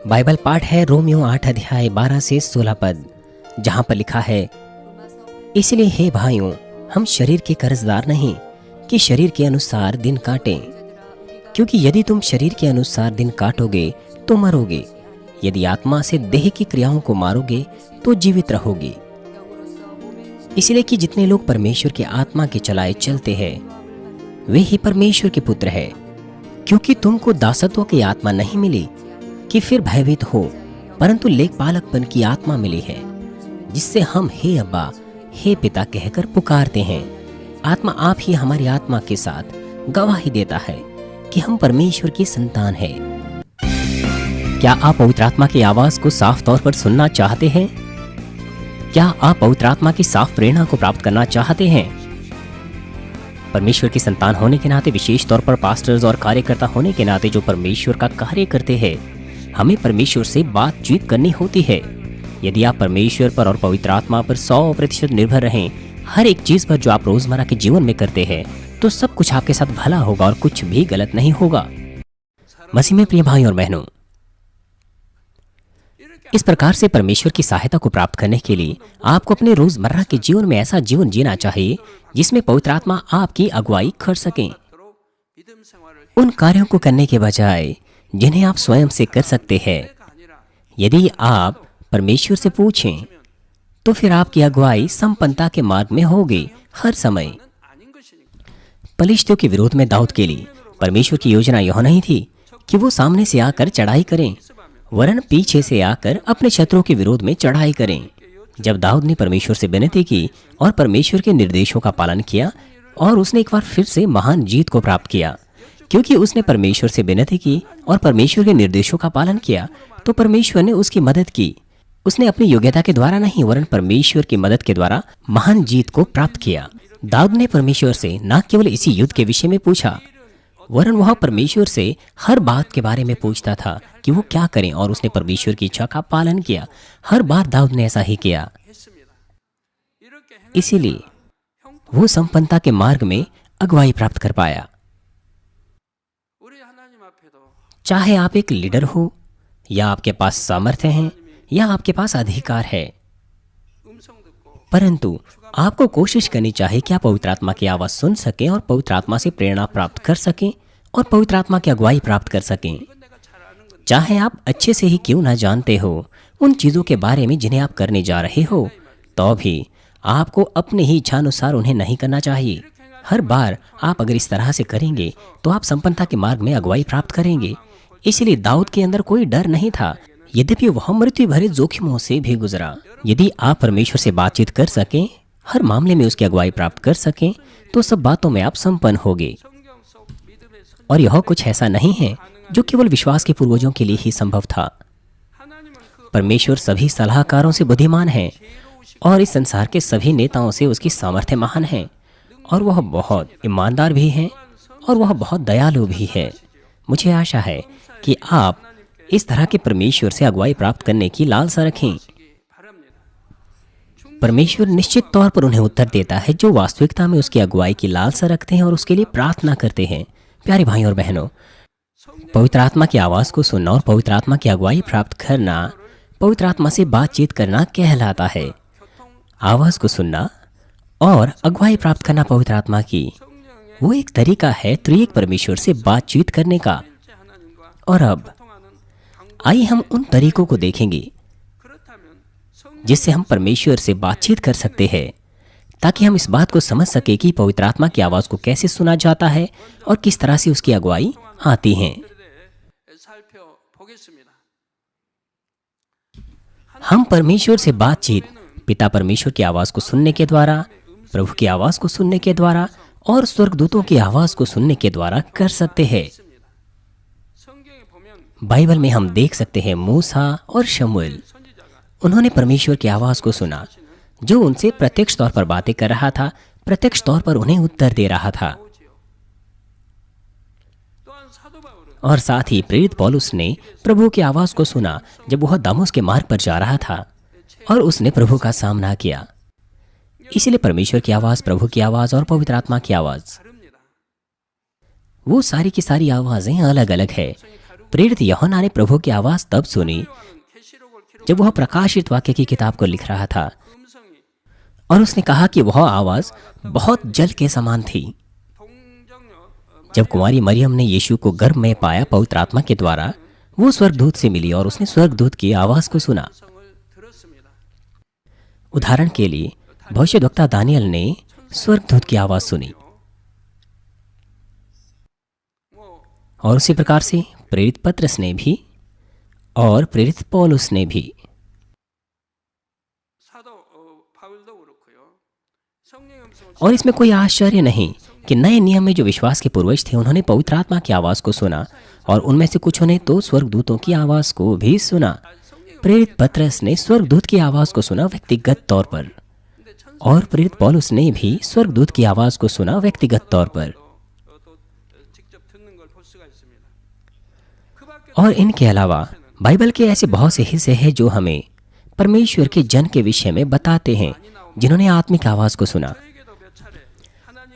Bible पाठ है Romeo 8 अध्याय 12 से 16 पद, जहाँ पर लिखा है, इसलिए हे भाइयों, हम शरीर के कर्जदार नहीं कि शरीर के अनुसार दिन काटें, क्योंकि यदि तुम शरीर के अनुसार दिन काटोगे तो मरोगे, यदि आत्मा से देह की क्रियाओं को मारोगे तो जीवित रहोगे। इसलिए कि जितने लोग परमेश्वर की आत्मा के चलाए चलते हैं वे ही परमेश्वर के पुत्र हैं। क्योंकि तुमको दासत्व की आत्मा नहीं मिली कि फिर भयभीत हो, परंतु लेखपालकपन की आत्मा मिली है, जिससे हम हे अब्बा, हे पिता कहकर पुकारते हैं। आत्मा आप ही हमारी आत्मा के साथ गवाही देता है कि हम परमेश्वर की संतान हैं। क्या आप पवित्र आत्मा की आवाज को साफ तौर पर सुनना चाहते हैं? क्या आप पवित्र आत्मा की साफ प्रेरणा को प्राप्त करना चाहते हैं? परमेश्वर की संतान होने के नाते, विशेष तौर पर पास्टर्स और कार्यकर्ता होने के नाते जो परमेश्वर का कार्य करते हैं, हमें परमेश्वर से बातचीत करनी होती है। यदि आप परमेश्वर पर और पवित्र आत्मा पर 100% निर्भर रहें, हर एक चीज पर जो आप रोजमर्रा के जीवन में करते हैं, तो सब कुछ आपके साथ भला होगा और कुछ भी गलत नहीं होगा। मसीह में प्रिय भाई और बहनों, इस प्रकार से परमेश्वर की सहायता को प्राप्त करने के लिए आपको अपने रोजमर्रा के जीवन में ऐसा जीवन जीना चाहिए जिसमें पवित्र आत्मा आपकी अगुवाई कर सके। उन कार्यों को करने के बजाय जिन्हें आप स्वयं से कर सकते हैं। यदि आप परमेश्वर से पूछें तो फिर आपकी अगुवाई संपन्नता के मार्ग में होगी हर समय। पलिश्तियों के विरोध में दाऊद के लिए परमेश्वर की योजना यह नहीं थी कि वो सामने से आकर चढ़ाई करें, वरन पीछे से आकर अपने शत्रुओं के विरोध में चढ़ाई करें। जब दाऊद ने परमेश्वर से विनती की और परमेश्वर के निर्देशों का पालन किया, और उसने एक बार फिर से महान जीत को प्राप्त किया, क्योंकि उसने परमेश्वर से विनती की और परमेश्वर के निर्देशों का पालन किया, तो परमेश्वर ने उसकी मदद की। उसने अपनी योग्यता के द्वारा नहीं, वरन परमेश्वर की मदद के द्वारा महान जीत को प्राप्त किया। दाऊद ने परमेश्वर से न केवल इसी युद्ध के विषय में पूछा, वरन वह परमेश्वर से हर बात के बारे में पूछता था कि वो क्या करें, और उसने परमेश्वर की इच्छा का पालन किया। हर बार दाऊद ने ऐसा ही किया। इसीलिए वो संपन्नता के मार्ग में अगुवाई प्राप्त कर पाया। चाहे आप एक लीडर हो, या आपके पास सामर्थ्य है, या आपके पास अधिकार है, परंतु आपको कोशिश करनी चाहिए कि आप पवित्र आत्मा की आवाज सुन सकें और पवित्र आत्मा से प्रेरणा प्राप्त कर सकें और पवित्र आत्मा की अगुवाई प्राप्त कर सकें। चाहे आप अच्छे से ही क्यों ना जानते हो उन चीजों के बारे में जिन्हें आप करने जा रहे हो, तो भी आपको अपने ही इच्छानुसार उन्हें नहीं करना चाहिए। हर बार आप अगर इस तरह से करेंगे तो आप संपन्नता के मार्ग में अगुवाई प्राप्त करेंगे। इसलिए दाऊद के अंदर कोई डर नहीं था, यद्यपि वह मृत्यु भरे जोखिमों से भी गुजरा। यदि आप परमेश्वर से बातचीत कर सकें, हर मामले में उसकी अगुवाई प्राप्त कर सकें, तो सब बातों में आप संपन्न होंगे। और यह कुछ ऐसा नहीं है जो केवल विश्वास के पूर्वजों के लिए ही संभव था। परमेश्वर सभी सलाहकारों से बुद्धिमान है, और इस संसार के सभी नेताओं से उसकी सामर्थ्य महान है, और वह बहुत ईमानदार भी है, और वह बहुत दयालु भी है। मुझे आशा है कि आप इस तरह के परमेश्वर से अगुवाई प्राप्त करने की लालसा रखें। परमेश्वर निश्चित तौर पर उन्हें उत्तर देता है जो वास्तविकता में उसकी अगुवाई की लालसा रखते हैं और उसके लिए प्रार्थना करते हैं। प्यारे भाइयों और बहनों, पवित्र आत्मा की आवाज को सुनना और पवित्र आत्मा की अगुवाई प्राप्त करना पवित्र आत्मा से बातचीत करना कहलाता है। आवाज को सुनना और अगुवाई प्राप्त करना पवित्र आत्मा की वो एक तरीका है त्रिएक परमेश्वर से बातचीत करने का। और अब आइए हम उन तरीकों को देखेंगे जिससे हम परमेश्वर से बातचीत कर सकते हैं, ताकि हम इस बात को समझ सके कि पवित्र आत्मा की आवाज को कैसे सुना जाता है और किस तरह से उसकी अगुवाई आती है। हम परमेश्वर से बातचीत पिता परमेश्वर की आवाज को सुनने के द्वारा, प्रभु की आवाज को सुनने के द्वारा और स्वर्गदूतों की आवाज को सुनने के द्वारा कर सकते हैं। बाइबल में हम देख सकते हैं मूसा और शमूएल, उन्होंने परमेश्वर की आवाज को सुना जो उनसे प्रत्यक्ष तौर पर बातें कर रहा था, प्रत्यक्ष तौर पर उन्हें उत्तर दे रहा था। और साथ ही प्रेरित पौलुस ने प्रभु की आवाज को सुना जब वह दमस्क के मार्ग पर जा रहा था और उसने प्रभु का सामना किया। इसलिए परमेश्वर की आवाज, प्रभु की आवाज और पवित्र आत्मा की आवाज, वो सारी की सारी आवाजें अलग अलग है। प्रेरित यूहन्ना ने प्रभु की आवाज तब सुनी जब वह प्रकाशित वाक्य की किताब को लिख रहा था, और उसने कहा कि वह आवाज बहुत जल के समान थी। जब कुमारी मरियम ने यीशु को गर्भ में पाया पवित्र आत्मा के द्वारा, वो स्वर्गदूत से मिली और उसने स्वर्गदूत की आवाज को सुना। उदाहरण के लिए भविष्यद्वक्ता दानियल ने स्वर्गदूत की आवाज सुनी, और उसी प्रकार से प्रेरित पतरस ने भी और प्रेरित पौलुस ने भी। और इसमें कोई आश्चर्य नहीं कि नए नियम में जो विश्वास के पूर्वज थे, उन्होंने पवित्र आत्मा की आवाज को सुना, और उनमें से कुछ ने तो स्वर्गदूतों की आवाज को भी सुना। प्रेरित पतरस ने स्वर्गदूत की आवाज को सुना व्यक्तिगत तौर पर, और प्रेरित पौलुस ने भी स्वर्गदूत की आवाज को सुना व्यक्तिगत तौर पर। और इनके अलावा बाइबल के ऐसे बहुत से हिस्से हैं जो हमें परमेश्वर के जन के विषय में बताते हैं जिन्होंने आत्मिक आवाज को सुना।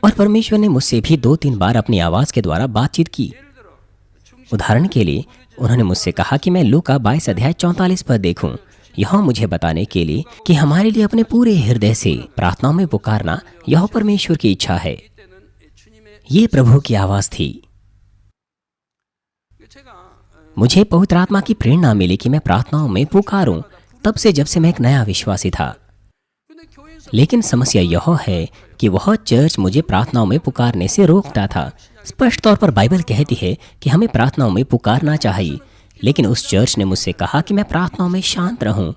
और परमेश्वर ने मुझसे भी 2-3 बार अपनी आवाज के द्वारा बातचीत की। उदाहरण के लिए उन्होंने मुझसे कहा कि मैं लूका 22 अध्याय 44 पर देखूं, यह मुझे बताने के लिए कि हमारे लिए अपने पूरे हृदय से प्रार्थनाओं में पुकारना यह परमेश्वर की इच्छा है। ये प्रभु की आवाज थी। मुझे पवित्र आत्मा की प्रेरणा मिली कि मैं प्रार्थनाओं में पुकारूं, तब से जब से मैं एक नया विश्वासी था। लेकिन समस्या यह है कि वह चर्च मुझे प्रार्थनाओं में पुकारने से रोकता था। स्पष्ट तौर पर बाइबल कहती है कि हमें प्रार्थनाओं में पुकारना चाहिए, लेकिन उस चर्च ने मुझसे कहा कि मैं प्रार्थनाओं में शांत रहूं,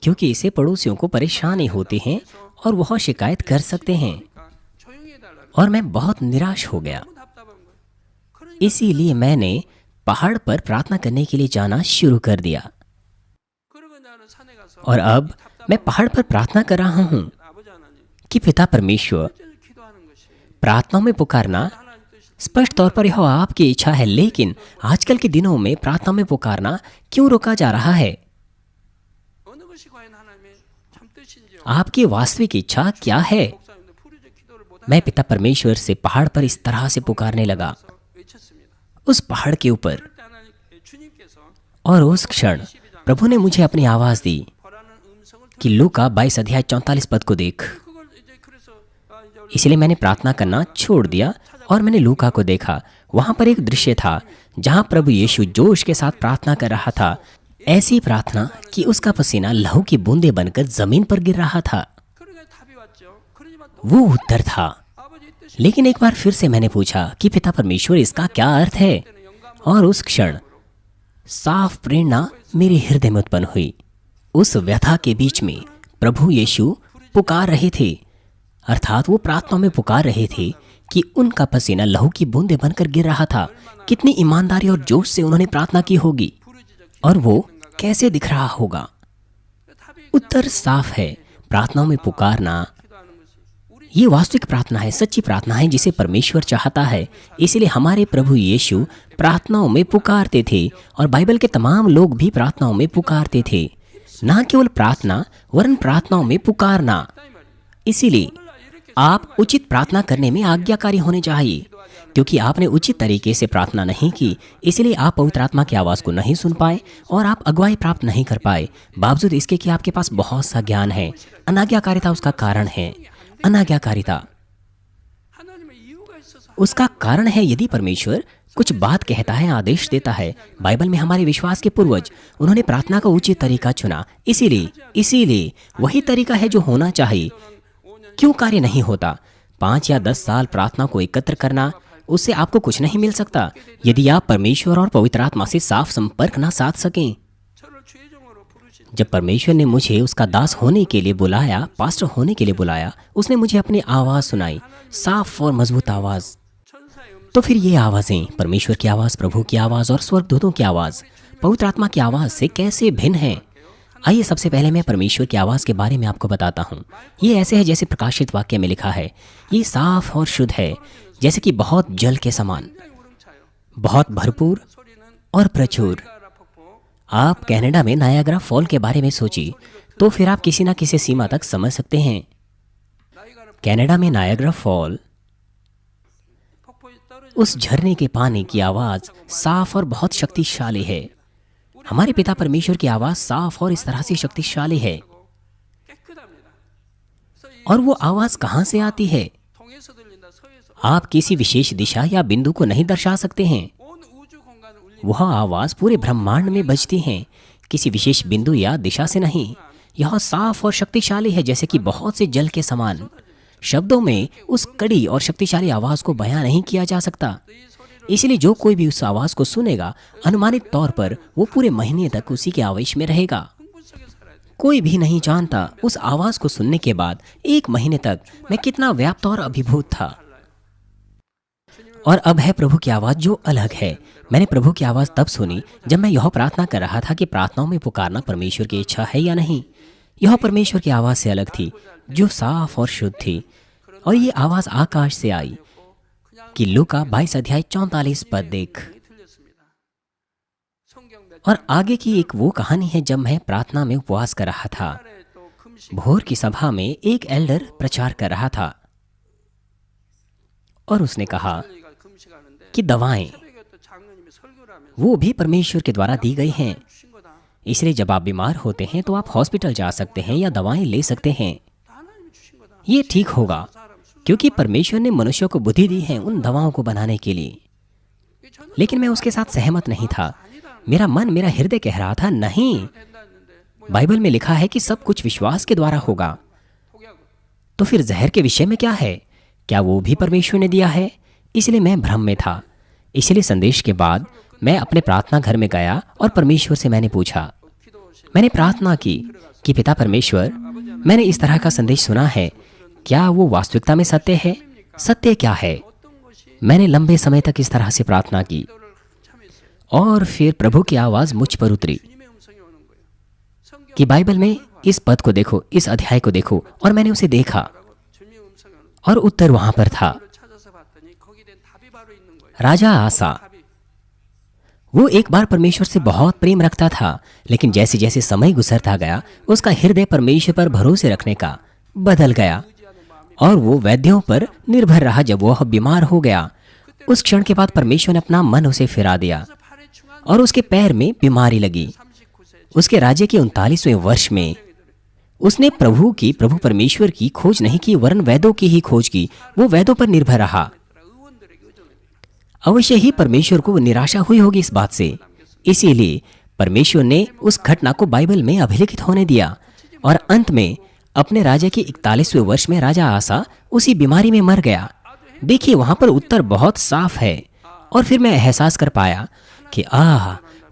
क्योंकि इससे पड़ोसियों को परेशानी होती है और वह शिकायत कर सकते हैं। और मैं बहुत निराश हो गया। इसीलिए मैंने पहाड़ पर प्रार्थना करने के लिए जाना शुरू कर दिया। और अब मैं पहाड़ पर प्रार्थना कर रहा हूं कि पिता परमेश्वर, प्रार्थनाओं में पुकारना स्पष्ट तौर पर यह आपकी इच्छा है, लेकिन आजकल के दिनों में प्रार्थना में पुकारना क्यों रोका जा रहा है? आपकी वास्तविक इच्छा क्या है? मैं पिता परमेश्वर से पहाड़ पर इस तरह से पुकारने लगा, उस पहाड़ के ऊपर। और उस क्षण प्रभु ने मुझे अपनी आवाज दी कि लूका 22 अध्याय 44 पद को देख। इसलिए मैंने प्रार्थना करना छोड़ दिया और मैंने लूका को देखा। वहां पर एक दृश्य था जहां प्रभु यीशु जोश के साथ प्रार्थना कर रहा था, ऐसी प्रार्थना कि उसका पसीना लहू की बूंदें बनकर जमीन पर गिर रहा था। वो उत्तर था। लेकिन एक बार फिर से मैंने पूछा कि पिता परमेश्वर, इसका क्या अर्थ है? और उस क्षण साफ प्रेरणा मेरे हृदय में उत्पन्न हुई। उस व्यथा के बीच में प्रभु यीशु पुकार रहे थे, अर्थात वो प्रार्थना में पुकार रहे थे कि उनका पसीना लहू की बूंदें बनकर गिर रहा था। कितनी ईमानदारी और जोश से उन्होंने प्रार्थना की होगी, और वो कैसे दिख रहा होगा? उत्तर साफ है। प्रार्थनाओं में पुकारना ये वास्तविक प्रार्थना है, सच्ची प्रार्थना है जिसे परमेश्वर चाहता है। इसलिए हमारे प्रभु यीशु प्रार्थनाओं में पुकारते थे, और बाइबल के तमाम लोग भी प्रार्थनाओं में पुकारते थे। ना केवल प्रार्थना, वरन प्रार्थनाओं में पुकारना। इसीलिए आप उचित प्रार्थना करने में आज्ञाकारी होने चाहिए, क्योंकि आपने उचित तरीके से प्रार्थना नहीं की, इसलिए आप पवित्र आत्मा की आवाज को नहीं सुन पाए और आप अगुवाई प्राप्त नहीं कर पाए, बावजूद इसके कि आपके पास बहुत सा ज्ञान है। अनाज्ञाकारिता उसका कारण है। अनाज्ञाकारिता उसका कारण है। यदि परमेश्वर कुछ बात कहता है, आदेश देता है, बाइबल में हमारे विश्वास के पूर्वज उन्होंने प्रार्थना का उचित तरीका चुना। इसीलिए वही तरीका है जो होना चाहिए। क्यों कार्य नहीं होता? 5 या 10 साल प्रार्थना को एकत्र करना, उससे आपको कुछ नहीं मिल सकता यदि आप परमेश्वर और पवित्र आत्मा से साफ संपर्क ना साध सकें। जब परमेश्वर ने मुझे उसका दास होने के लिए बुलाया, पास्टर होने के लिए बुलाया, उसने मुझे अपनी आवाज सुनाई, साफ और मजबूत आवाज। तो फिर ये आवाजें, परमेश्वर की आवाज, प्रभु की आवाज और स्वर्गदूतों की आवाज, पवित्र आत्मा की आवाज से कैसे भिन्न है? आइए सबसे पहले मैं परमेश्वर की आवाज के बारे में आपको बताता हूँ। ये ऐसे है जैसे प्रकाशित वाक्य में लिखा है। ये साफ और शुद्ध है, जैसे कि बहुत जल के समान, बहुत भरपूर और प्रचुर। आप कनाडा में नायाग्रा फॉल के बारे में सोचिए, तो फिर आप किसी न किसी सीमा तक समझ सकते हैं। कनाडा में नायाग्रा फॉल उस झरने के पानी की आवाज साफ और बहुत शक्तिशाली है। हमारे पिता परमेश्वर की आवाज साफ और इस तरह से शक्तिशाली है। और वो आवाज कहां से आती है? आप किसी विशेष दिशा या बिंदु को नहीं दर्शा सकते हैं। वह आवाज पूरे ब्रह्मांड में बजती है, किसी विशेष बिंदु या दिशा से नहीं। यह साफ और शक्तिशाली है, जैसे कि बहुत से जल के समान। शब्दों में उस कड़ी और शक्तिशाली आवाज को बयां नहीं किया जा सकता। इसलिए जो कोई भी उस आवाज को सुनेगा, अनुमानित तौर पर वो पूरे महीने तक उसी के आवेश में रहेगा। कोई भी नहीं जानता उस आवाज को सुनने के बाद 1 महीने तक मैं कितना व्याप्त और अभिभूत था। और अब है प्रभु की आवाज जो अलग है। मैंने प्रभु की आवाज तब सुनी जब मैं यह प्रार्थना कर रहा था कि प्रार्थनाओं में पुकारना परमेश्वर की इच्छा है या नहीं। यह परमेश्वर की आवाज से अलग थी, जो साफ और शुद्ध थी। और ये आवाज आकाश से आई कि लूका 22 अध्याय 44 पद देख। और आगे की एक वो कहानी है जब मैं प्रार्थना में उपवास कर रहा था। भोर की सभा में एक एल्डर प्रचार कर रहा था और उसने कहा कि दवाएं वो भी परमेश्वर के द्वारा दी गई हैं। इसलिए जब आप बीमार होते हैं तो आप हॉस्पिटल जा सकते हैं या दवाएं ले सकते हैं। ये ठीक होगा, क्योंकि परमेश्वर ने मनुष्यों को बुद्धि दी है उन दवाओं को बनाने के लिए। लेकिन मैं उसके साथ सहमत नहीं था। मेरा मन, मेरा हृदय कह रहा था, नहीं, बाइबल में लिखा है कि सब कुछ विश्वास के द्वारा होगा। तो फिर जहर के विषय में क्या है? क्या वो भी परमेश्वर ने दिया है? इसलिए मैं भ्रम में था। इसलिए संदेश के बाद मैं अपने प्रार्थना घर में गया और परमेश्वर से मैंने पूछा। मैंने प्रार्थना की कि पिता परमेश्वर, मैंने इस तरह का संदेश सुना है, क्या वो वास्तविकता में सत्य है? सत्य क्या है? मैंने लंबे समय तक इस तरह से प्रार्थना की और फिर प्रभु की आवाज मुझ पर उतरी कि बाइबल में इस पद को देखो, इस अध्याय को देखो। और मैंने उसे देखा और उत्तर वहां पर था। राजा आसा, वो एक बार परमेश्वर से बहुत प्रेम रखता था, लेकिन जैसे जैसे समय गुजरता गया उसका हृदय परमेश्वर पर भरोसे रखने का बदल गया और वो वैद्यों पर निर्भर रहा। जब वह बीमार हो गया, उस क्षण के बाद परमेश्वर ने अपना मन उसे फिरा दिया और उसके पैर में बीमारी लगी। उसके राज्य के 39वें वर्ष में उसने प्रभु परमेश्वर की खोज नहीं की, वरन वैद्यों की ही खोज की। वो वैद्यों पर निर्भर रहा। अवश्य ही परमेश्वर को निराशा हुई होगी इस बात से। इसीलिए परमेश्वर ने उस घटना को बाइबल में अभिलिखित होने दिया और अंत में अपने राज्य के 41वें वर्ष में राजा आसा उसी बीमारी में मर गया। देखिए, वहां पर उत्तर बहुत साफ है। और फिर मैं एहसास कर पाया कि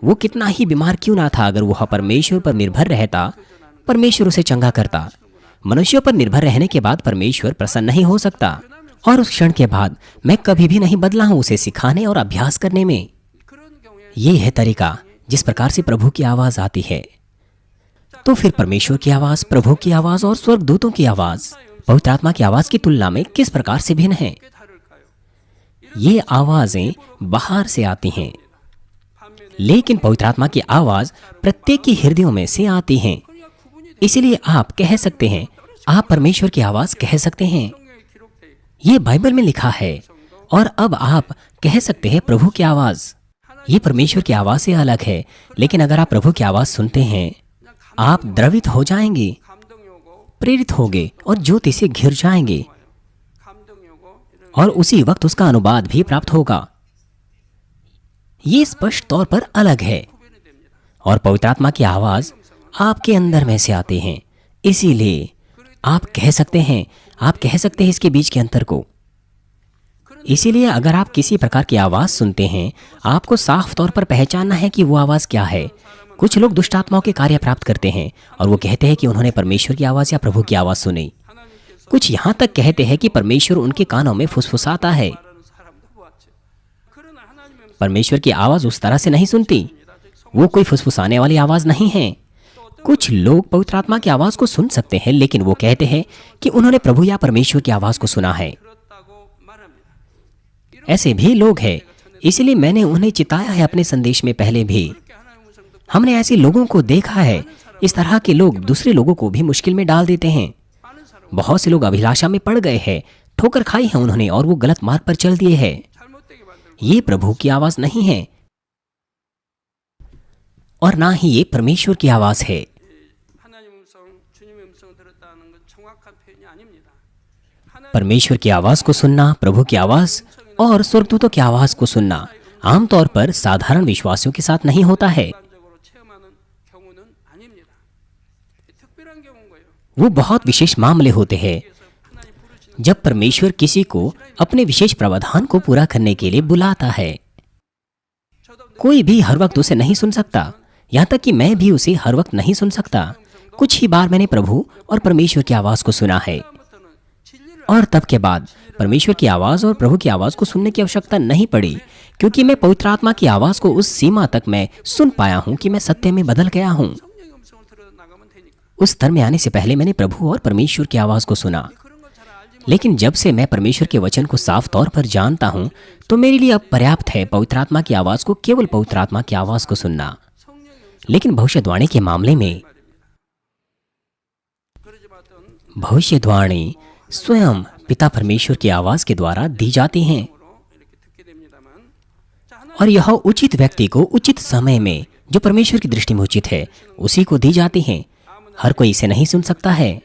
वो कितना ही बीमार क्यों ना था, अगर वह परमेश्वर पर निर्भर रहता, परमेश्वर उसे चंगा करता। मनुष्यों पर निर्भर रहने के बाद परमेश्वर प्रसन्न नहीं हो सकता। और उस क्षण के बाद मैं कभी भी नहीं बदला हूं उसे सिखाने और अभ्यास करने में। ये है तरीका जिस प्रकार से प्रभु की आवाज आती है। तो फिर परमेश्वर की आवाज, प्रभु की आवाज और स्वर्गदूतों की आवाज पवित्र आत्मा की आवाज की तुलना में किस प्रकार से भिन्न है? ये आवाजें बाहर से आती हैं, लेकिन पवित्र आत्मा की आवाज प्रत्येक के हृदयों में से आती हैं। इसलिए आप कह सकते हैं, आप परमेश्वर की आवाज कह सकते हैं। ये बाइबल में लिखा है। और अब आप कह सकते हैं प्रभु की आवाज। ये परमेश्वर की आवाज से अलग है, लेकिन अगर आप प्रभु की आवाज सुनते हैं, आप द्रवित हो जाएंगे, प्रेरित होंगे और ज्योति से घिर जाएंगे और उसी वक्त उसका अनुवाद भी प्राप्त होगा। ये स्पष्ट तौर पर अलग है। और पवित्र आत्मा की आवाज आपके अंदर में से आती है। इसीलिए आप कह सकते हैं, इसके बीच के अंतर को। इसीलिए अगर आप किसी प्रकार की आवाज सुनते हैं, आपको साफ तौर पर पहचानना है कि वो आवाज क्या है। कुछ लोग दुष्ट आत्माओं के कार्य प्राप्त करते हैं और वो कहते हैं कि उन्होंने परमेश्वर की आवाज या प्रभु की आवाज सुनी। कुछ यहां तक कहते हैं कि परमेश्वर उनके कानों में फुसफुसाता है। परमेश्वर की आवाज उस तरह से नहीं सुनती, वो कोई फुसफुसाने वाली आवाज नहीं है। कुछ लोग पवित्र आत्मा की आवाज को सुन सकते हैं, लेकिन वो कहते हैं कि उन्होंने प्रभु या परमेश्वर की आवाज को सुना है। ऐसे भी लोग हैं। इसलिए मैंने उन्हें चिताया है अपने संदेश में पहले भी। हमने ऐसे लोगों को देखा है। इस तरह के लोग दूसरे लोगों को भी मुश्किल में डाल देते हैं। बहुत से लोग अभिलाषा में पड़ गए हैं, ठोकर खाई है उन्होंने और वो गलत मार्ग पर चल दिए हैं। ये प्रभु की आवाज नहीं है और ना ही ये परमेश्वर की आवाज है। परमेश्वर की आवाज को सुनना, प्रभु की आवाज और स्वर्गदूतों की आवाज को सुनना आमतौर पर साधारण विश्वासियों के साथ नहीं होता है। वो बहुत विशेष मामले होते हैं जब परमेश्वर किसी को अपने विशेष प्रावधान को पूरा करने के लिए बुलाता है। कोई भी हर वक्त उसे नहीं सुन सकता, यहाँ तक कि मैं भी उसे हर वक्त नहीं सुन सकता। कुछ ही बार मैंने प्रभु और परमेश्वर की आवाज को सुना है और तब के बाद परमेश्वर की आवाज और प्रभु की आवाज को सुनने की आवश्यकता नहीं पड़ी, क्योंकि मैं पवित्र आत्मा की आवाज को उस सीमा तक मैं सुन पाया हूं कि मैं सत्य में बदल गया हूं। उस स्तर में आने से पहले मैंने प्रभु और परमेश्वर की आवाज को सुना, लेकिन जब से मैं परमेश्वर के वचन को साफ तौर पर जानता हूं तो मेरे लिए अब पर्याप्त है पवित्र आत्मा की आवाज को केवल पवित्र आत्मा की आवाज को सुनना। लेकिन भविष्यवाणी के मामले में भविष्यवाणी स्वयं पिता परमेश्वर की आवाज के द्वारा दी जाती हैं और यह उचित व्यक्ति को उचित समय में, जो परमेश्वर की दृष्टि में उचित है, उसी को दी जाती हैं। हर कोई इसे नहीं सुन सकता है।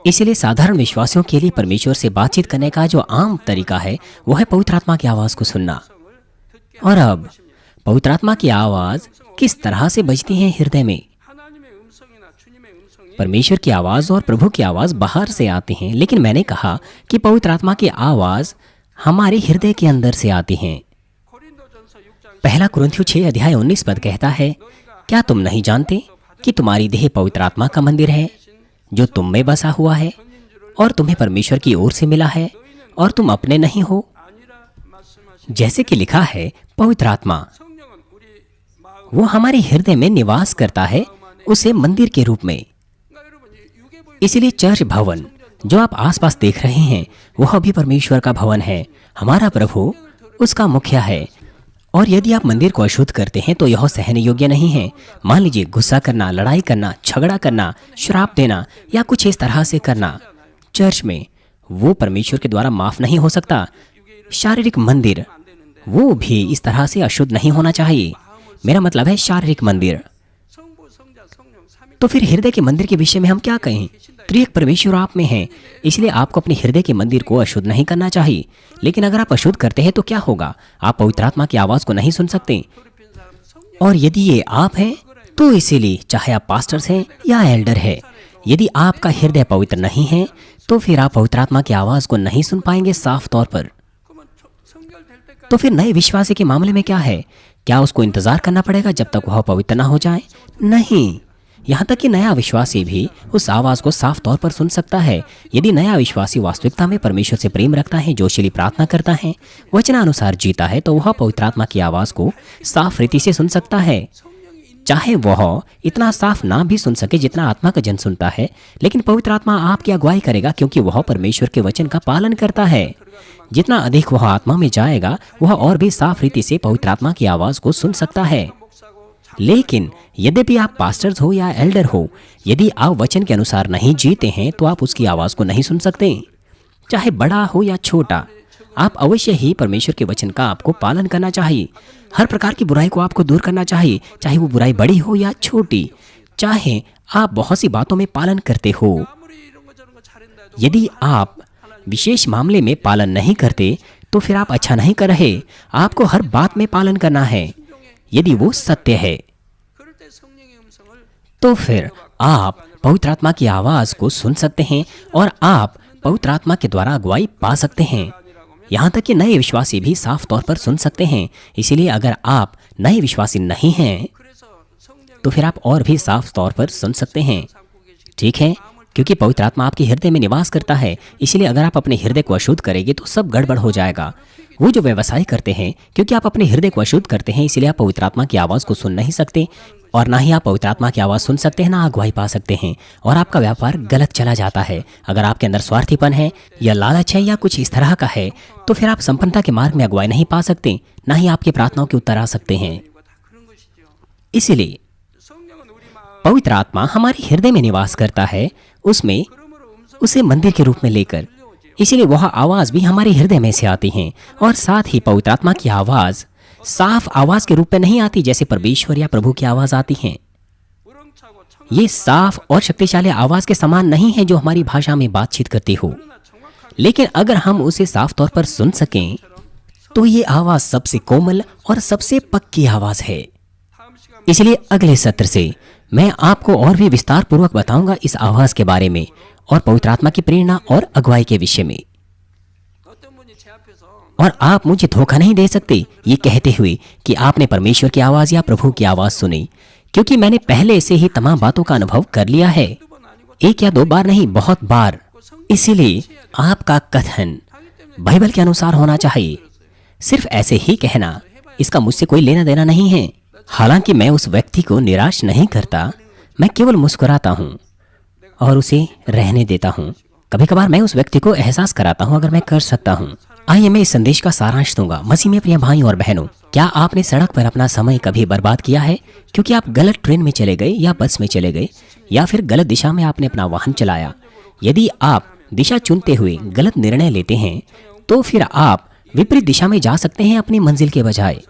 इसलिए साधारण विश्वासियों के लिए परमेश्वर से बातचीत करने का जो आम तरीका है वह है पवित्र आत्मा की आवाज को सुनना। और अब पवित्र आत्मा की आवाज किस तरह से बजती है हृदय में? परमेश्वर की आवाज और प्रभु की आवाज बाहर से आती हैं, लेकिन मैंने कहा कि पवित्र आत्मा की आवाज हमारे हृदय के अंदर से आती हैं। पहला कुरिन्थियों 6:19 कहता है, क्या तुम नहीं जानते कि तुम्हारी देह पवित्र आत्मा का मंदिर है जो तुम में बसा हुआ है और तुम्हें परमेश्वर की ओर से मिला है और तुम अपने नहीं हो? जैसे कि लिखा है, पवित्र आत्मा वो हमारे हृदय में निवास करता है, उसे मंदिर के रूप में। इसलिए चर्च भवन जो आप आसपास देख रहे हैं वह भी परमेश्वर का भवन है। हमारा प्रभु उसका मुखिया है और यदि आप मंदिर को अशुद्ध करते हैं तो यह सहन योग्य नहीं है। मान लीजिए गुस्सा करना, लड़ाई करना, झगड़ा करना, श्राप देना या कुछ इस तरह से करना चर्च में, वो परमेश्वर के द्वारा माफ नहीं हो सकता। शारीरिक मंदिर वो भी इस तरह से अशुद्ध नहीं होना चाहिए। मेरा मतलब है शारीरिक मंदिर। तो फिर हृदय के मंदिर के विषय में हम क्या कहें? त्रिएक परमेश्वर आप में है, इसलिए आपको अपने हृदय के मंदिर को अशुद्ध नहीं करना चाहिए। लेकिन अगर आप अशुद्ध करते हैं तो क्या होगा? आप पवित्र आत्मा की आवाज को नहीं सुन सकते। और यदि ये आप हैं तो इसीलिए चाहे आप पास्टर्स हैं या एल्डर है, यदि आपका हृदय पवित्र नहीं है तो फिर आप पवित्र आत्मा की आवाज को नहीं सुन पाएंगे साफ तौर पर। तो फिर नए विश्वासी के मामले में क्या है? क्या उसको इंतजार करना पड़ेगा जब तक वह पवित्र ना हो जाए? नहीं, यहाँ तक कि नया विश्वासी भी उस आवाज को साफ तौर पर सुन सकता है। यदि नया विश्वासी वास्तविकता में परमेश्वर से प्रेम रखता है, जोशीली प्रार्थना करता है, वचनानुसार जीता है, तो वह पवित्र आत्मा की आवाज को साफ रीति से सुन सकता है। चाहे वह इतना साफ ना भी सुन सके जितना आत्मा का जन सुनता है, लेकिन पवित्र आत्मा आपकी अगुवाई करेगा क्योंकि वह परमेश्वर के वचन का पालन करता है। जितना अधिक वह आत्मा में जाएगा वह और भी साफ रीति से पवित्र आत्मा की आवाज को सुन सकता है। लेकिन यद्यपि आप पास्टर्स हो या एल्डर हो, यदि आप वचन के अनुसार नहीं जीते हैं तो आप उसकी आवाज को नहीं सुन सकते। चाहे बड़ा हो या छोटा, आप अवश्य ही परमेश्वर के वचन का आपको पालन करना चाहिए। हर प्रकार की बुराई को आपको दूर करना चाहिए, चाहे वो बुराई बड़ी हो या छोटी। चाहे आप बहुत सी बातों में पालन करते हो, यदि आप विशेष मामले में पालन नहीं करते तो फिर आप अच्छा नहीं कर रहे। आपको हर बात में पालन करना है यदि वो सत्य है। तो फिर आप पवित्र आत्मा की आवाज को सुन सकते हैं और आप पवित्र आत्मा के द्वारा अगुवाई पा सकते हैं। यहाँ तक कि नए विश्वासी भी साफ तौर पर सुन सकते हैं। इसीलिए अगर आप नए विश्वासी नहीं हैं तो फिर आप और भी साफ तौर पर सुन सकते हैं। ठीक है, क्योंकि पवित्र आत्मा आपके हृदय में निवास करता है। इसीलिए अगर आप अपने हृदय को अशुद्ध करेंगे तो सब गड़बड़ हो जाएगा। वो जो व्यवसाय करते हैं, क्योंकि आप अपने हृदय को अशुद्ध करते हैं, इसलिए आप पवित्र आत्मा की आवाज को सुन नहीं सकते और ना ही आप पवित्र आत्मा की आवाज सुन सकते हैं, ना अगुवाई पा सकते हैं और आपका व्यापार गलत चला जाता है। अगर आपके अंदर स्वार्थीपन है या लालच है या कुछ इस तरह का है तो फिर आप संपन्नता के मार्ग में अगुवाई नहीं पा सकते, ना ही आपकी प्रार्थनाओं के उत्तर आ सकते हैं। इसलिए पवित्र आत्मा हमारे हृदय में निवास करता है, उसमें उसे मंदिर के रूप में लेकर। इसीलिए वह आवाज भी हमारे हृदय में से आती है। और साथ ही पवित्र आत्मा की आवाज साफ आवाज के रूप में नहीं आती जैसे परमेश्वर या प्रभु की आवाज आती है। ये साफ और शक्तिशाली आवाज के समान नहीं है जो हमारी भाषा में बातचीत करती हो, लेकिन अगर हम उसे साफ तौर पर सुन सकें तो ये आवाज सबसे कोमल और सबसे पक्की आवाज है। इसलिए अगले सत्र से मैं आपको और भी विस्तार पूर्वक बताऊंगा इस आवाज के बारे में और पवित्र आत्मा की प्रेरणा और अगुवाई के विषय में। और आप मुझे धोखा नहीं दे सकते ये कहते हुए कि आपने परमेश्वर की आवाज या प्रभु की आवाज सुनी, क्योंकि मैंने पहले से ही तमाम बातों का अनुभव कर लिया है, एक या दो बार नहीं, बहुत बार। इसीलिए आपका कथन बाइबल के अनुसार होना चाहिए। सिर्फ ऐसे ही कहना, इसका मुझसे कोई लेना देना नहीं है। हालांकि मैं उस व्यक्ति को निराश नहीं करता, मैं केवल मुस्कुराता हूँ और उसे रहने देता हूँ। कभी कभार मैं उस व्यक्ति को एहसास कराता हूँ अगर मैं कर सकता हूँ। आइए मैं इस संदेश का सारांश दूंगा। मसीह में प्रिय भाई और बहनों, क्या आपने सड़क पर अपना समय कभी बर्बाद किया है क्योंकि आप गलत ट्रेन में चले गए या बस में चले गए या फिर गलत दिशा में आपने अपना वाहन चलाया? यदि आप दिशा चुनते हुए गलत निर्णय लेते हैं तो फिर आप विपरीत दिशा में जा सकते हैं अपनी मंजिल के बजाय।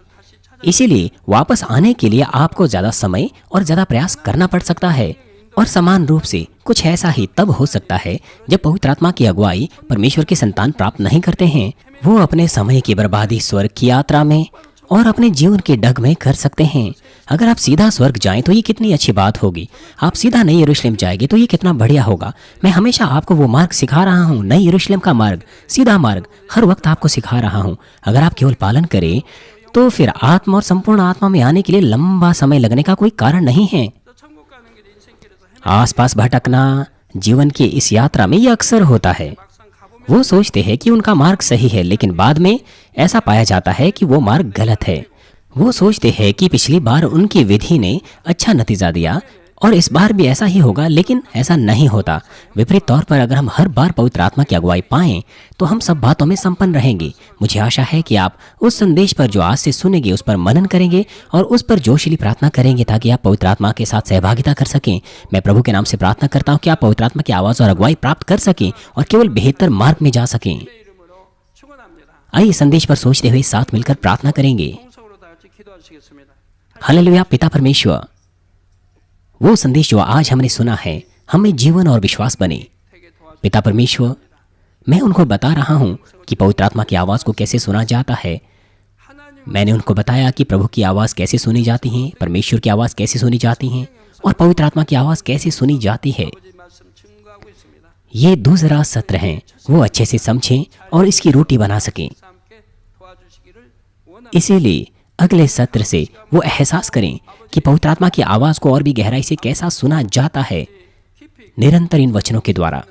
इसीलिए वापस आने के लिए आपको ज्यादा समय और ज्यादा प्रयास करना पड़ सकता है। और समान रूप से कुछ ऐसा ही तब हो सकता है जब पवित्र आत्मा की अगुवाई परमेश्वर के संतान प्राप्त नहीं करते हैं। वो अपने समय की बर्बादी स्वर्ग की यात्रा में और अपने जीवन के डग में कर सकते हैं। अगर आप सीधा स्वर्ग जाएं तो ये कितनी अच्छी बात होगी। आप सीधा नई यरूशलेम जाएंगे तो ये कितना बढ़िया होगा। मैं हमेशा आपको वो मार्ग सिखा रहा हूँ, नई यरूशलेम का मार्ग, सीधा मार्ग हर वक्त आपको सिखा रहा हूँ। अगर आप केवल पालन करें तो फिर आत्मा और संपूर्ण आत्मा में आने के लिए लंबा समय लगने का कोई कारण नहीं है। आसपास भटकना जीवन की इस यात्रा में यह अक्सर होता है। वो सोचते हैं कि उनका मार्ग सही है, लेकिन बाद में ऐसा पाया जाता है कि वो मार्ग गलत है। वो सोचते हैं कि पिछली बार उनकी विधि ने अच्छा नतीजा दिया और इस बार भी ऐसा ही होगा, लेकिन ऐसा नहीं होता। विपरीत तौर पर अगर हम हर बार पवित्र आत्मा की अगुवाई पाएं तो हम सब बातों में संपन्न रहेंगे। मुझे आशा है कि आप उस संदेश पर जो आज से सुनेंगे उस पर मनन करेंगे और उस पर जोशीली प्रार्थना करेंगे ताकि आप पवित्र आत्मा के साथ सहभागिता कर सकें। मैं प्रभु के नाम से प्रार्थना करता हूँ कि आप पवित्र आत्मा की आवाज़ और अगुवाई प्राप्त कर सकें और केवल बेहतर मार्ग में जा सकें। आइए संदेश पर सोचते हुए साथ मिलकर प्रार्थना करेंगे। हालेलुया। पिता परमेश्वर, वो संदेश जो आज हमने सुना है हमें जीवन और विश्वास बने। पिता परमेश्वर, मैं उनको बता रहा हूँ कि पवित्र आत्मा की आवाज़ को कैसे सुना जाता है। मैंने उनको बताया कि प्रभु की आवाज़ कैसे सुनी जाती है, परमेश्वर की आवाज़ कैसे सुनी जाती है और पवित्र आत्मा की आवाज़ कैसे सुनी जाती है। ये दूसरा सत्र है, वो अच्छे से समझें और इसकी रोटी बना सकें। इसीलिए अगले सत्र से वो एहसास करें कि पवित्र आत्मा की आवाज को और भी गहराई से कैसा सुना जाता है निरंतर इन वचनों के द्वारा।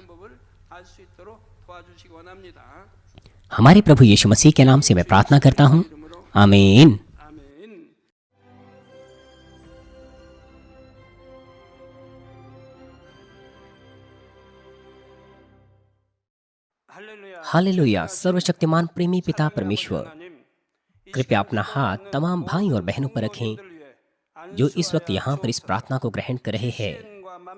हमारे प्रभु यीशु मसीह के नाम से मैं प्रार्थना करता हूँ, आमीन। हालेलुया। सर्वशक्तिमान प्रेमी पिता परमेश्वर, कृपया अपना हाथ तमाम भाई और बहनों पर रखें जो इस वक्त यहाँ पर इस प्रार्थना को ग्रहण कर रहे हैं।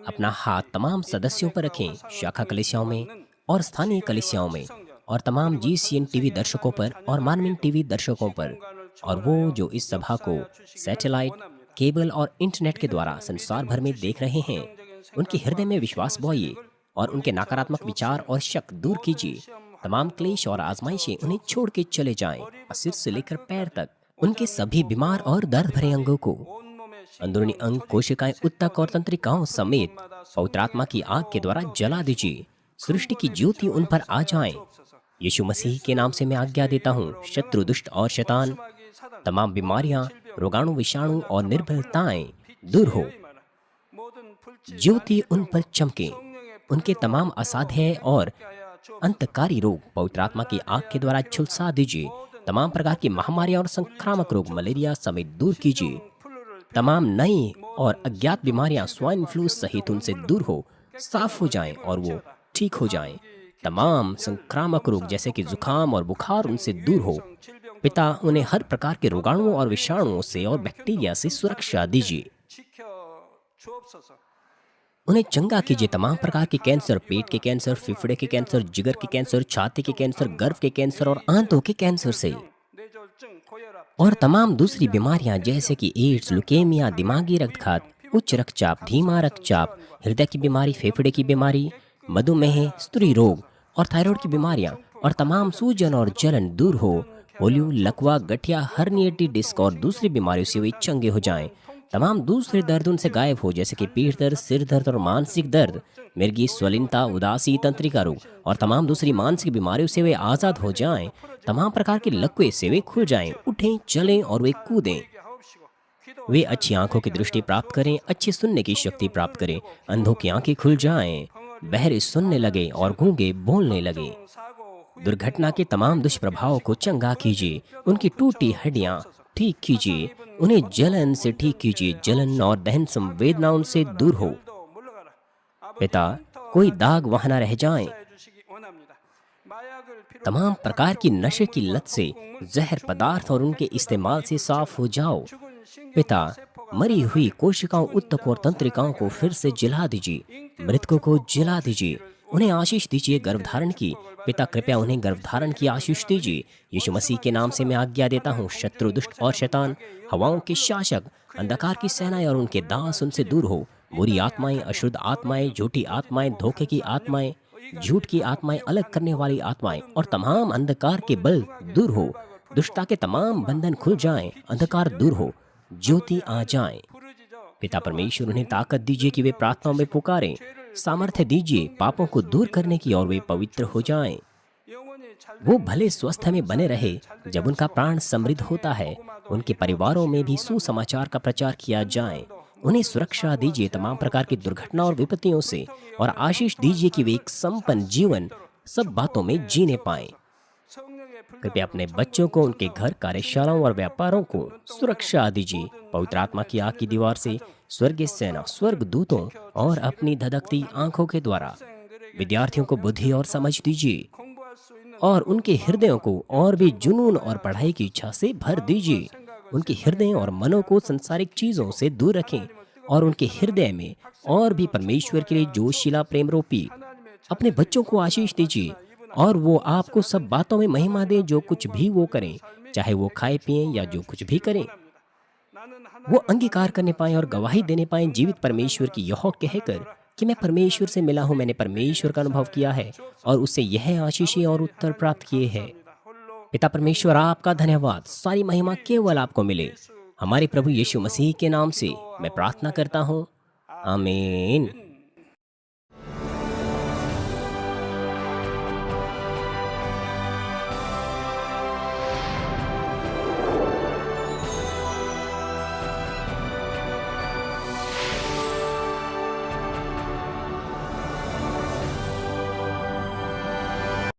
अपना हाथ तमाम सदस्यों पर रखें, शाखा कलीसियाओं में और स्थानीय कलीसियाओं में और तमाम GCN टीवी दर्शकों पर और मानवीन टीवी दर्शकों पर, और वो जो इस सभा को सैटेलाइट, केबल और इंटरनेट के द्वारा संसार भर में देख रहे हैं, उनके हृदय में विश्वास बोइए और उनके नकारात्मक विचार और शक दूर कीजिए। तमाम क्लेश और आजमाइशें उन्हें छोड़ के चले जाएं और सिर से लेकर पैर तक उनके सभी बीमार और दर्द भरे अंगों को, अंदरूनी अंग, कोशिकाएं, उत्तक और तंत्रिकाओं समेत पवित्र आत्मा की आग के द्वारा जला दीजिए। सृष्टि की ज्योति उन पर आ जाए। यीशु मसीह के नाम से मैं आज्ञा देता हूँ, शत्रु, दुष्ट और शैतान, तमाम बीमारियां, रोगाणु, विषाणु और निर्बलताएं दूर हो। ज्योति उन पर चमके। उनके तमाम असाध्य और अंतकारी रोग पवित्र आत्मा की आग के द्वारा झुलसा दीजिए। तमाम प्रकार की महामारियां और संक्रामक रोग, मलेरिया समेत दूर कीजिए। तमाम नई और अज्ञात बीमारियां स्वाइन फ्लू सहित उनसे दूर हो, साफ हो जाएं और वो ठीक हो जाएं। तमाम संक्रामक रोग जैसे कि जुकाम और बुखार उनसे दूर हो। पिता, उन्हें हर प्रकार के रोगाणुओं और विषाणुओं से और बैक्टीरिया से सुरक्षा दीजिए। उन्हें चंगा कीजिए तमाम प्रकार के कैंसर, पेट के कैंसर, फेफड़े के कैंसर, जिगर के कैंसर, छाती के कैंसर, गर्भ के कैंसर और आंतों के कैंसर से। और तमाम दूसरी बीमारियां जैसे कि एड्स, लुकेमिया, दिमागी रक्तघात, उच्च रक्तचाप, धीमा रक्तचाप, हृदय की बीमारी, फेफड़े की बीमारी, मधुमेह, स्त्री रोग और थायराइड की बीमारियां और तमाम सूजन और जलन दूर हो। पोलियो, लकवा, गठिया, हर्निएटेड डिस्क और दूसरी बीमारियों से वे चंगे हो जाएं। तमाम दूसरे दर्द उनसे गायब हो जैसे कि पीठ दर्द, सिर दर्द और मानसिक दर्द, मिर्गी, स्वलिनता, उदासी, तंत्रिका रोग और तमाम दूसरी मानसिक बीमारियों से वे आज़ाद हो जाएं। तमाम प्रकार के लकवे से वे खुल जाएं, उठें, चलें और वे कूदें। वे अच्छी आंखों की दृष्टि प्राप्त करें, अच्छी सुनने की शक्ति प्राप्त करें, अंधों की आंखें खुल जाएं, बहरे सुनने लगे और गूंगे बोलने लगे। दुर्घटना के तमाम दुष्प्रभावों को चंगा कीजिए, उनकी टूटी हड्डियां ठीक कीजिए, उन्हें जलन से ठीक कीजिए, जलन और दहन संवेदना उनसे दूर हो। पिता, कोई दाग वहां न रह जाएं। तमाम प्रकार की नशे की लत से, जहर पदार्थ और उनके इस्तेमाल से साफ हो जाओ। पिता, मरी हुई कोशिकाओं, उत्तक और तंत्रिकाओं को फिर से जला दीजिए, मृतकों को जला दीजिए, उन्हें आशीष दीजिए गर्भधारण की। पिता, कृपया उन्हें गर्भधारण की आशीष दीजिए। यीशु मसीह के नाम से मैं आज्ञा देता हूँ, शत्रु, दुष्ट और शैतान, हवाओं के शासक, अंधकार की सेनाएं और उनके दास उनसे दूर हो। बुरी आत्माएं, अशुद्ध आत्माएं, झूठी आत्माएं, धोखे की आत्माएं, झूठ की आत्माएं, अलग करने वाली आत्माएं और तमाम अंधकार के बल दूर हो। दुष्टता के तमाम बंधन खुल जाएं, अंधकार दूर हो, ज्योति आ जाए। पिता परमेश्वर, उन्हें ताकत दीजिए कि वे प्रार्थनाओं में पुकारें, सामर्थ्य दीजिए पापों को दूर करने की और वे पवित्र हो जाएं। वो भले स्वस्थ में बने रहे। जब उनका प्राण समृद्ध होता है, उनके परिवारों में भी सुसमाचार का प्रचार किया जाए। उन्हें सुरक्षा दीजिए तमाम प्रकार की दुर्घटना और विपत्तियों से और आशीष दीजिए कि वे एक संपन्न जीवन सब बातों में जीने पाएं। कृपया अपने बच्चों को, उनके घर, कार्यशालाओं और व्यापारों को सुरक्षा दीजिए। पवित्र आत्मा की आग की दीवार से, स्वर्गीय सेना, स्वर्ग दूतों और अपनी धधकती आंखों के द्वारा विद्यार्थियों को बुद्धि और समझ दीजिए और उनके हृदयों को और भी जुनून और पढ़ाई की इच्छा से भर दीजिए। उनके हृदय और मनों को संसारिक चीजों से दूर रखें और उनके हृदय में और भी परमेश्वर के लिए जोशीला प्रेम रोपी। अपने बच्चों को आशीष दीजिए और वो आपको सब बातों में महिमा दें, जो कुछ भी वो करें, चाहे वो खाए पिएं या जो कुछ भी करें, वो अंगीकार करने पाएं और गवाही देने पाएं जीवित परमेश्वर की, यह कहकर कि मैं परमेश्वर से मिला हूं, मैंने परमेश्वर का अनुभव किया है और उससे यह आशीषें और उत्तर प्राप्त किए हैं। पिता परमेश्वर, आपका धन्यवाद। सारी महिमा केवल आपको मिले। हमारे प्रभु यीशु मसीह के नाम से मैं प्रार्थना करता हूँ, आमीन।